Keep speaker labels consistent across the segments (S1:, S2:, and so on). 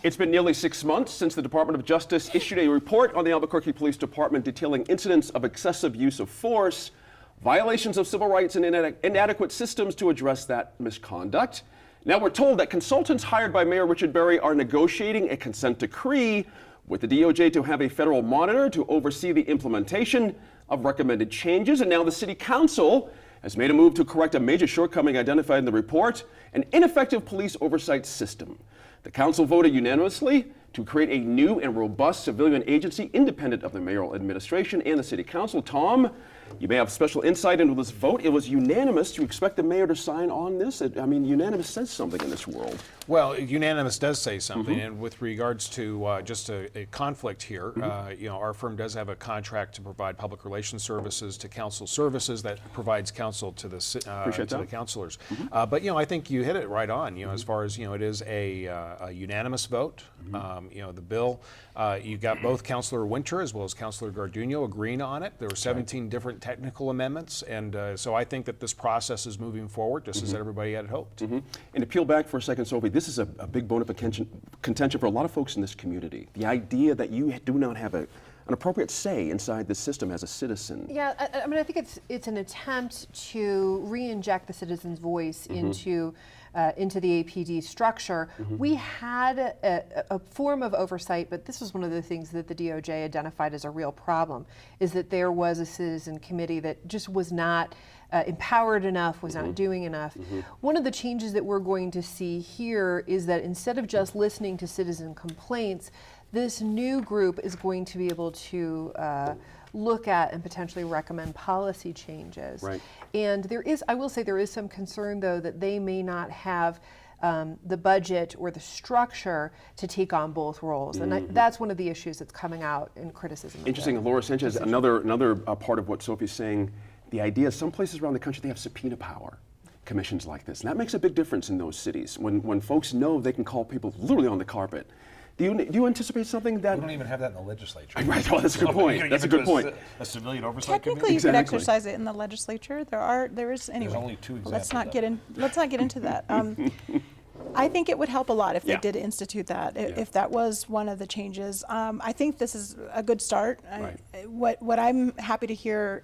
S1: It's been nearly 6 months since the Department of Justice issued a report on the Albuquerque Police Department detailing incidents of excessive use of force, violations of civil rights, and inadequate systems to address that misconduct. Now we're told that consultants hired by Mayor Richard Berry are negotiating a consent decree with the DOJ to have a federal monitor to oversee the implementation of recommended changes. And now the City Council has made a move to correct a major shortcoming identified in the report, an ineffective police oversight system. The council voted unanimously to create a new and robust civilian agency independent of the mayoral administration and the city council. Tom, you may have special insight into this vote. It was unanimous. Do you expect the mayor to sign on this? I mean, unanimous says something in this world.
S2: Well, unanimous does say something, and with regards to just a conflict here, you know, our firm does have a contract to provide public relations services to council services that provides counsel to the councilors. But you know, I think you hit it right on. You know, as far as it is a unanimous vote. You know, the bill. You got both Councilor Winter as well as Councilor Garduno agreeing on it. There were 17 different technical amendments, and so I think that this process is moving forward just as everybody had hoped. And
S1: to peel back for a second, Sophie, this is a big bone of contention for a lot of folks in this community. The idea that you do not have an appropriate say inside the system as a citizen.
S3: Yeah, I mean, I think it's an attempt to re-inject the citizen's voice into the APD structure. We had a form of oversight, but this was one of the things that the DOJ identified as a real problem, is that there was a citizen committee that just was not empowered enough, was not doing enough. One of the changes that we're going to see here is that instead of just listening to citizen complaints, this new group is going to be able to look at and potentially recommend policy changes.
S1: Right.
S3: And I will say there is some concern though that they may not have the budget or the structure to take on both roles. And that's one of the issues that's coming out in criticism.
S1: Interesting, Laura Sanchez, another part of what Sophie's saying, the idea some places around the country, they have subpoena power. Commissions like this. And that makes a big difference in those cities. When folks know they can call people literally on the carpet. Do you anticipate something that...
S4: We don't even have that in the legislature.
S1: Right, well, that's a good point. That's a good point.
S4: A civilian oversight committee?
S5: Technically, you could exercise it in the legislature. There is anyway.
S4: There's only two examples.
S5: Let's not get into that. I think it would help a lot if they did institute that, if that was one of the changes. I think this is a good start. What I'm happy to hear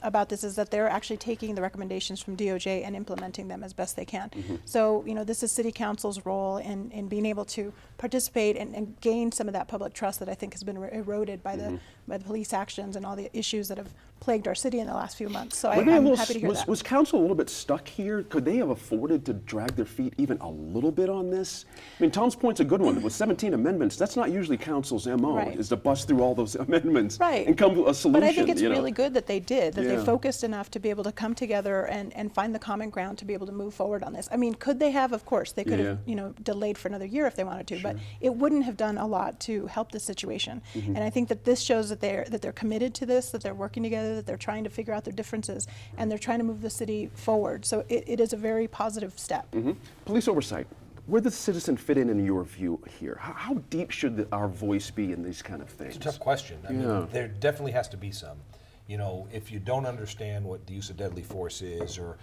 S5: about this is that they're actually taking the recommendations from DOJ and implementing them as best they can. So, this is City Council's role in being able to participate and gain some of that public trust that I think has been eroded by the police actions and all the issues that have plagued our city in the last few months. So I'm happy to hear that.
S1: Was council a little bit stuck here? Could they have afforded to drag their feet even a little bit on this? I mean, Tom's point's a good one. With 17 amendments, that's not usually council's MO, is to bust through all those amendments and come to a solution.
S5: But I think it's really good that they did, that they focused enough to be able to come together and find the common ground to be able to move forward on this. I mean, could they have? Of course, they could have delayed for another year if they wanted to, but it wouldn't have done a lot to help the situation. And I think that this shows that they're committed to this, that they're working together, that they're trying to figure out their differences, and they're trying to move the city forward. So it is a very positive step.
S1: Police oversight. Where does the citizen fit in your view here? How deep should our voice be in these kind of things?
S4: It's a tough question. I mean, there definitely has to be some. If you don't understand what the use of deadly force is, or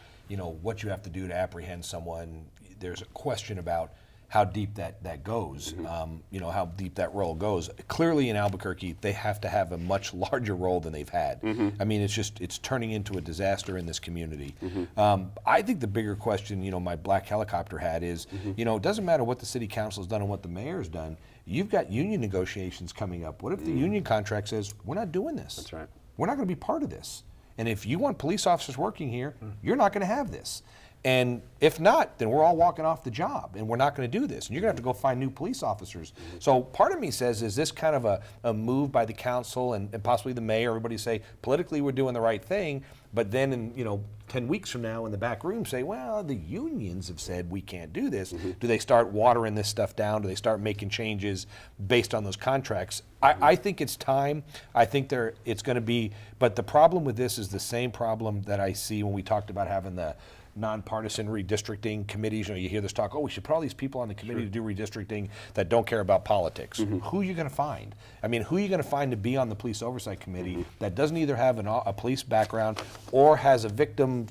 S4: what you have to do to apprehend someone, there's a question about how deep that goes, how deep that role goes. Clearly in Albuquerque, they have to have a much larger role than they've had. I mean, it's turning into a disaster in this community. I think the bigger question, my black helicopter hat is, it doesn't matter what the city council has done and what the mayor's done. You've got union negotiations coming up. What if the union contract says, we're not doing this?
S1: That's right.
S4: We're not going to be part of this. And if you want police officers working here, you're not going to have this. And if not, then we're all walking off the job, and we're not going to do this. And you're going to have to go find new police officers. So part of me says, is this kind of a move by the council and possibly the mayor, everybody say, politically we're doing the right thing, but then in 10 weeks from now in the back room say, well, the unions have said we can't do this. Do they start watering this stuff down? Do they start making changes based on those contracts? I think it's time. I think it's going to be, but the problem with this is the same problem that I see when we talked about having the nonpartisan redistricting committees. You know, you hear this talk, oh, we should put all these people on the committee to do redistricting that don't care about politics. Who are you going to find? I mean, who are you going to find to be on the police oversight committee that doesn't either have a police background or has a victim,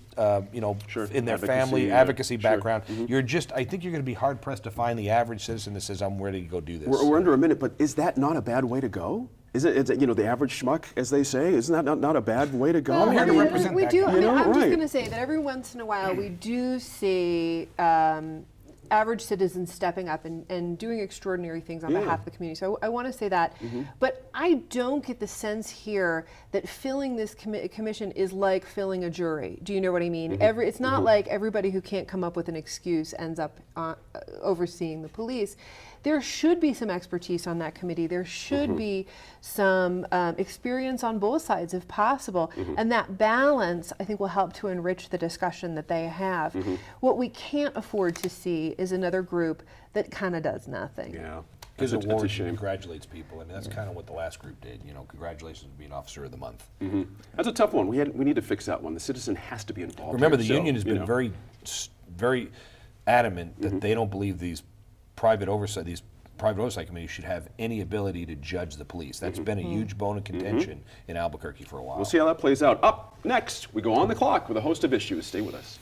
S4: you know, in their family advocacy background? You're just, I think you're going to be hard pressed to find the average citizen that says, I'm ready to go do this.
S1: We're under a minute, but is that not a bad way to go? Is it, you know, the average schmuck, as they say? Isn't that not a bad way to go?
S4: I'm here to represent
S3: we
S4: that
S3: do.
S4: guy.
S3: I mean,
S1: You know,
S3: I'm just
S1: right.
S3: going to say that every once in a while we do see average citizens stepping up and doing extraordinary things on behalf of the community. So I want to say that. But I don't get the sense here that filling this commission is like filling a jury. Do you know what I mean? It's not like everybody who can't come up with an excuse ends up overseeing the police. There should be some expertise on that committee. There should be some experience on both sides if possible. And that balance, I think, will help to enrich the discussion that they have. What we can't afford to see is another group that kind of does nothing.
S1: Yeah.
S4: His
S1: That's
S4: award
S1: a shame.
S4: congratulates people, and that's kind of what the last group did. You know, congratulations on being Officer of the Month.
S1: That's a tough one. We need to fix that one. The citizen has to be involved.
S4: Remember,
S1: here,
S4: the
S1: so,
S4: union has
S1: you
S4: been
S1: know.
S4: very adamant that they don't believe these private oversight committees should have any ability to judge the police. That's been a huge bone of contention in Albuquerque for a while.
S1: We'll see how that plays out. Up next, we go on the clock with a host of issues. Stay with us.